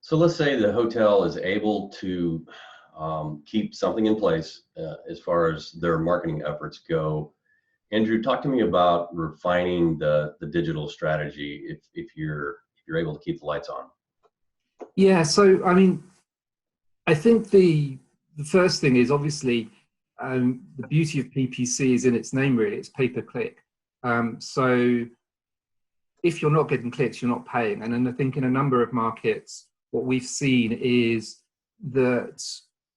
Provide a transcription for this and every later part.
So let's say the hotel is able to keep something in place as far as their marketing efforts go. Andrew, talk to me about refining the digital strategy if you're able to keep the lights on. Yeah, so I mean, I think the first thing is obviously the beauty of PPC is in its name, really. It's pay per click. So if you're not getting clicks, you're not paying. And then I think in a number of markets, what we've seen is that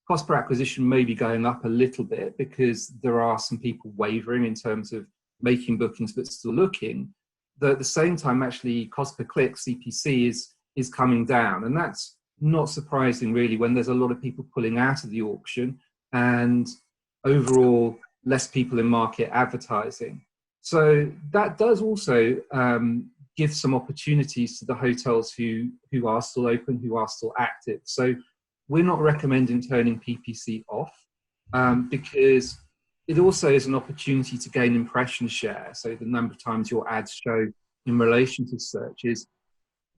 cost per acquisition may be going up a little bit because there are some people wavering in terms of making bookings but still looking. Though at the same time, actually, cost per click, CPC, is coming down. And that's not surprising, really, when there's a lot of people pulling out of the auction and overall less people in market advertising. So that does also give some opportunities to the hotels who are still open, who are still active. So we're not recommending turning PPC off because it also is an opportunity to gain impression share. So the number of times your ads show in relation to searches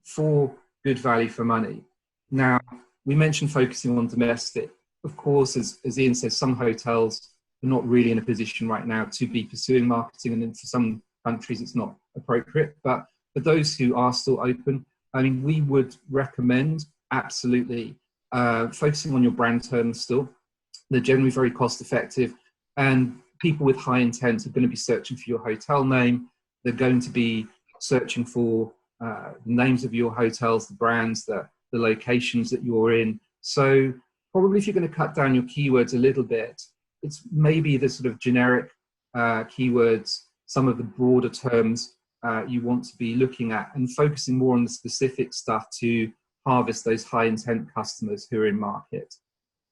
for good value for money. Now, we mentioned focusing on domestic. Of course, as Ian says, some hotels are not really in a position right now to be pursuing marketing, and for some countries it's not appropriate. But for those who are still open, I mean, we would recommend absolutely focusing on your brand terms still. They're generally very cost effective, and people with high intent are going to be searching for your hotel name. They're going to be searching for the names of your hotels, the brands, the locations that you're in. So probably if you're going to cut down your keywords a little bit, it's maybe the sort of generic keywords, some of the broader terms you want to be looking at, and focusing more on the specific stuff to harvest those high intent customers who are in market.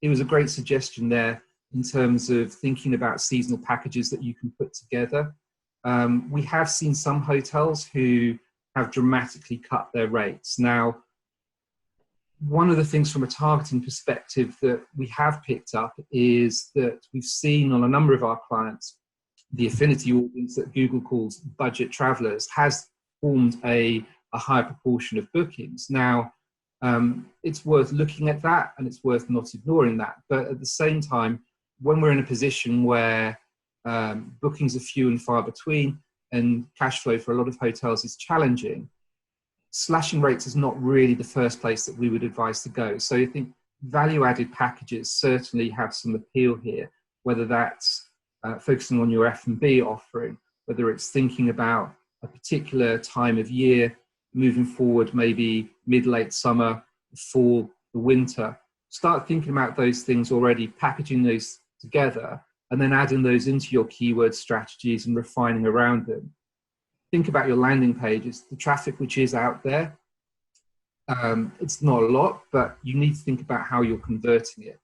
It was a great suggestion there in terms of thinking about seasonal packages that you can put together. We have seen some hotels who have dramatically cut their rates. Now, one of the things from a targeting perspective that we have picked up is that we've seen on a number of our clients, the affinity audience that Google calls budget travelers has formed a higher proportion of bookings. Now, it's worth looking at that, and it's worth not ignoring that. But at the same time, when we're in a position where bookings are few and far between and cash flow for a lot of hotels is challenging, slashing rates is not really the first place that we would advise to go. So I think value-added packages certainly have some appeal here, whether that's focusing on your F&B offering, whether it's thinking about a particular time of year, moving forward, maybe mid-late summer, fall, the winter. Start thinking about those things already, packaging those together, and then adding those into your keyword strategies and refining around them. Think about your landing pages, the traffic which is out there. It's not a lot, but you need to think about how you're converting it.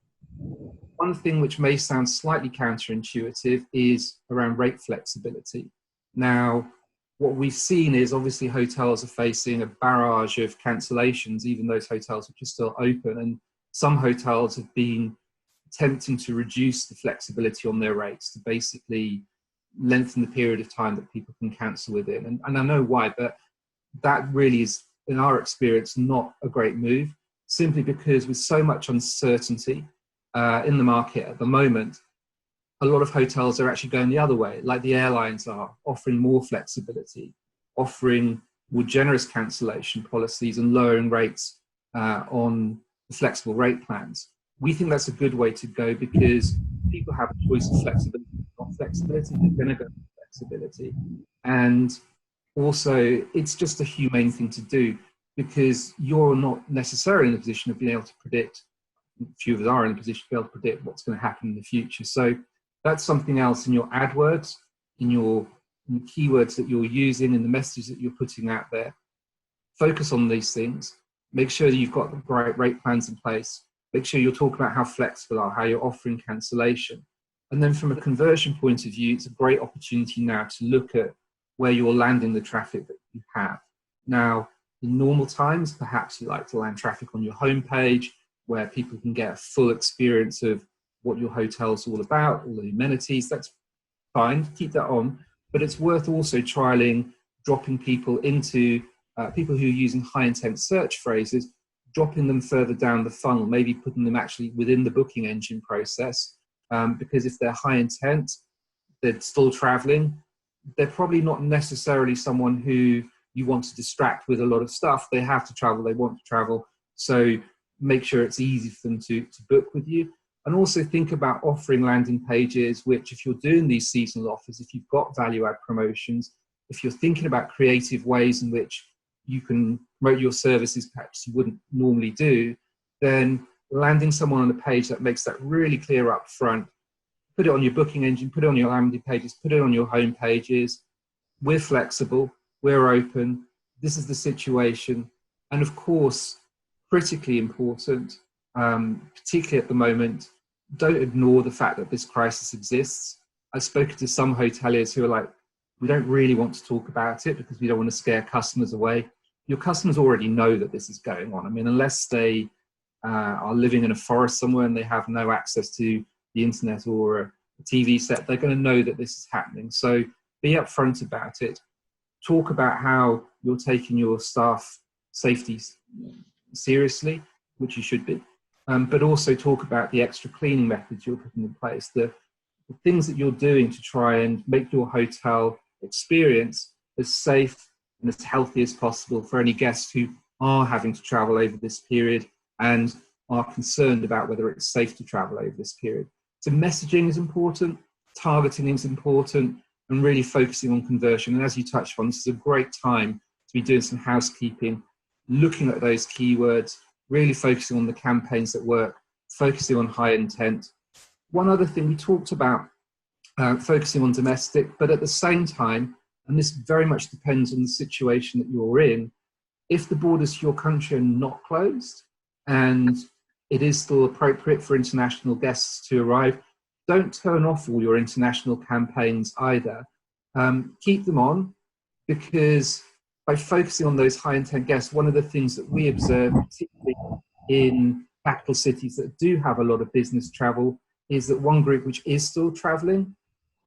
One thing which may sound slightly counterintuitive is around rate flexibility. Now, what we've seen is obviously hotels are facing a barrage of cancellations, even those hotels which are still open, and some hotels have been attempting to reduce the flexibility on their rates to basically lengthen the period of time that people can cancel within. And I know why, but that really is, in our experience, not a great move, simply because with so much uncertainty in the market at the moment, a lot of hotels are actually going the other way, like the airlines are, offering more flexibility, offering more generous cancellation policies and lowering rates on the flexible rate plans. We think that's a good way to go because people have a choice of flexibility, not flexibility, they're going to go for flexibility. And also, it's just a humane thing to do because you're not necessarily in a position of being able to predict, few of us are in a position to be able to predict what's going to happen in the future. So that's something else in your AdWords, in the keywords that you're using, in the messages that you're putting out there. Focus on these things. Make sure that you've got the right rate plans in place. Make sure you're talking about how flexible are, how you're offering cancellation. And then from a conversion point of view, it's a great opportunity now to look at where you're landing the traffic that you have. Now, in normal times, perhaps you like to land traffic on your homepage where people can get a full experience of what your hotel's all about, all the amenities. That's fine, keep that on. But it's worth also trialing dropping people into, people who are using high intent search phrases, dropping them further down the funnel, maybe putting them actually within the booking engine process, because if they're high intent, they're still traveling, they're probably not necessarily someone who you want to distract with a lot of stuff. They have to travel, they want to travel, so make sure it's easy for them to book with you. And also think about offering landing pages, which if you're doing these seasonal offers, if you've got value add promotions, if you're thinking about creative ways in which you can promote your services perhaps you wouldn't normally do, then landing someone on a page that makes that really clear up front, put it on your booking engine, put it on your landing pages, put it on your home pages. We're flexible, we're open, this is the situation. And of course, critically important, particularly at the moment, don't ignore the fact that this crisis exists. I've spoken to some hoteliers who are like, we don't really want to talk about it because we don't want to scare customers away. Your customers already know that this is going on. I mean, unless they are living in a forest somewhere and they have no access to the internet or a TV set, they're going to know that this is happening. So be upfront about it. Talk about how you're taking your staff safety seriously, which you should be, but also talk about the extra cleaning methods you're putting in place, the things that you're doing to try and make your hotel experience as safe and as healthy as possible for any guests who are having to travel over this period and are concerned about whether it's safe to travel over this period. So messaging is important, targeting is important, and really focusing on conversion. And as you touched on, this is a great time to be doing some housekeeping, looking at those keywords, really focusing on the campaigns that work, focusing on high intent. One other thing we talked about, focusing on domestic, but at the same time, and this very much depends on the situation that you're in, if the borders to your country are not closed and it is still appropriate for international guests to arrive, don't turn off all your international campaigns either. Keep them on, because by focusing on those high intent guests, one of the things that we observe, particularly in capital cities that do have a lot of business travel, is that one group which is still traveling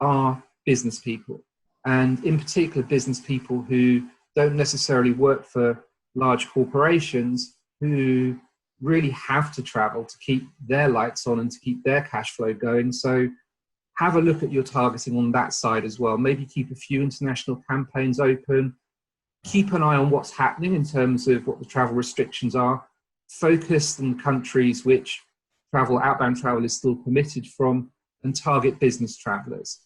are business people. And in particular, business people who don't necessarily work for large corporations, who really have to travel to keep their lights on and to keep their cash flow going. So have a look at your targeting on that side as well. Maybe keep a few international campaigns open. Keep an eye on what's happening in terms of what the travel restrictions are. Focus on countries which outbound travel is still permitted from, and target business travelers.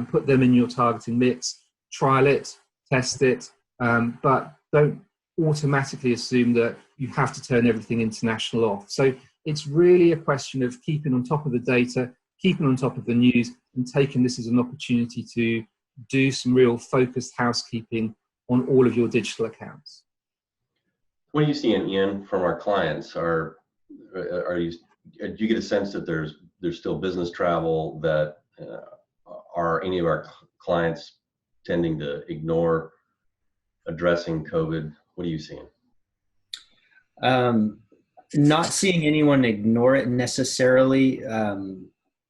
Put them in your targeting mix, trial it, test it, but don't automatically assume that you have to turn everything international off. So it's really a question of keeping on top of the data, keeping on top of the news, and taking this as an opportunity to do some real focused housekeeping on all of your digital accounts. What are you seeing, Ian, from our clients? Do you get a sense that there's still business travel, that are any of our clients tending to ignore addressing COVID? What are you seeing? Not seeing anyone ignore it necessarily.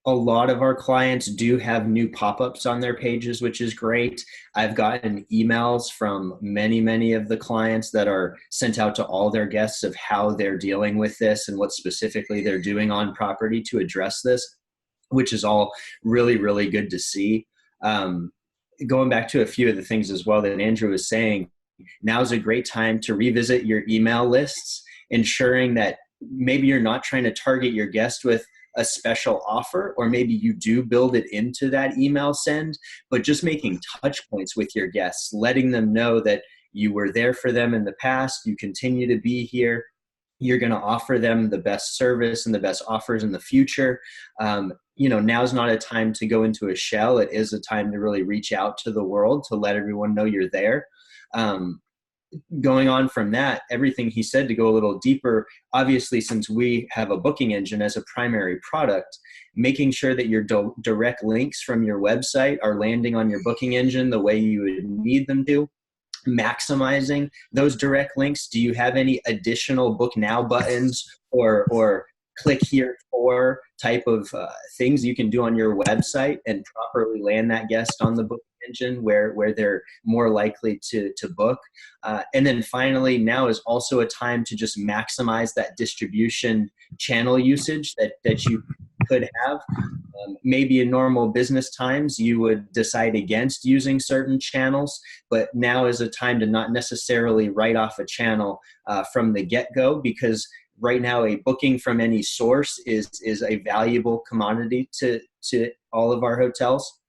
A lot of our clients do have new pop-ups on their pages, which is great. I've gotten emails from many of the clients that are sent out to all their guests of how they're dealing with this and what specifically they're doing on property to address this, which is all really good to see. Going back to a few of the things as well that Andrew was saying, now's a great time to revisit your email lists, ensuring that maybe you're not trying to target your guest with a special offer, or maybe you do build it into that email send, but just making touch points with your guests, letting them know that you were there for them in the past, you continue to be here, you're going to offer them the best service and the best offers in the future. Now's not a time to go into a shell. It is a time to really reach out to the world, to let everyone know you're there. Going on from that, everything he said, to go a little deeper, obviously, since we have a booking engine as a primary product, making sure that your direct links from your website are landing on your booking engine the way you would need them to, maximizing those direct links. Do you have any additional book now buttons or click here for type of things you can do on your website and properly land that guest on the booking engine where they're more likely to book. And then finally, now is also a time to just maximize that distribution channel usage that you could have. Maybe in normal business times, you would decide against using certain channels, but now is a time to not necessarily write off a channel from the get-go, because right now a booking from any source is a valuable commodity to all of our hotels.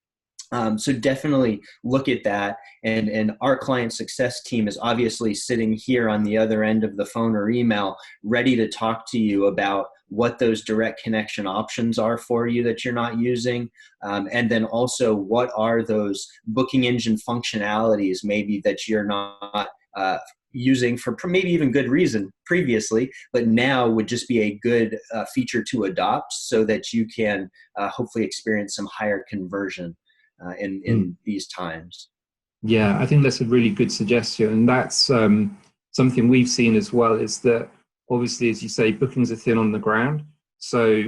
So definitely look at that. And our client success team is obviously sitting here on the other end of the phone or email, ready to talk to you about what those direct connection options are for you that you're not using. And then also, what are those booking engine functionalities maybe that you're not using for maybe even good reason previously, but now would just be a good feature to adopt so that you can hopefully experience some higher conversion in these times. Yeah, I think that's a really good suggestion. And that's something we've seen as well, is that obviously, as you say, bookings are thin on the ground. So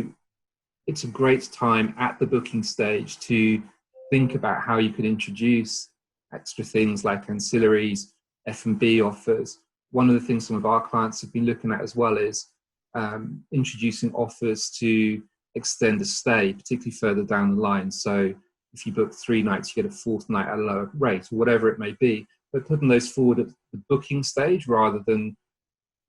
it's a great time at the booking stage to think about how you could introduce extra things like ancillaries, F&B offers. One of the things some of our clients have been looking at as well is introducing offers to extend a stay, particularly further down the line. So if you book 3 nights, you get a 4th night at a lower rate, or whatever it may be. But putting those forward at the booking stage rather than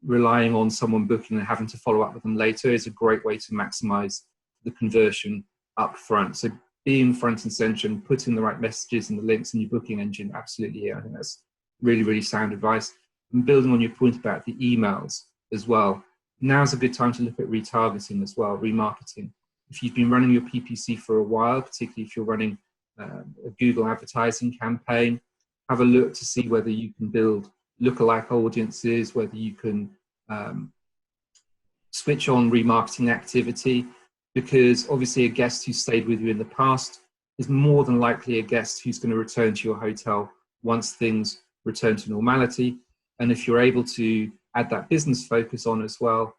relying on someone booking and having to follow up with them later is a great way to maximize the conversion up front. So being front and center and putting the right messages and the links in your booking engine, absolutely. Yeah, I think that's really, really sound advice. And building on your point about the emails as well, now's a good time to look at retargeting as well, remarketing. If you've been running your PPC for a while, particularly if you're running a Google advertising campaign, have a look to see whether you can build lookalike audiences, whether you can switch on remarketing activity, because obviously a guest who stayed with you in the past is more than likely a guest who's going to return to your hotel once things return to normality. And if you're able to add that business focus on as well,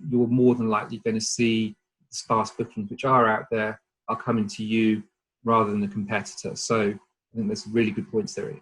you're more than likely going to see the sparse bookings which are out there are coming to you rather than the competitor. So I think there's really good points there, Ian.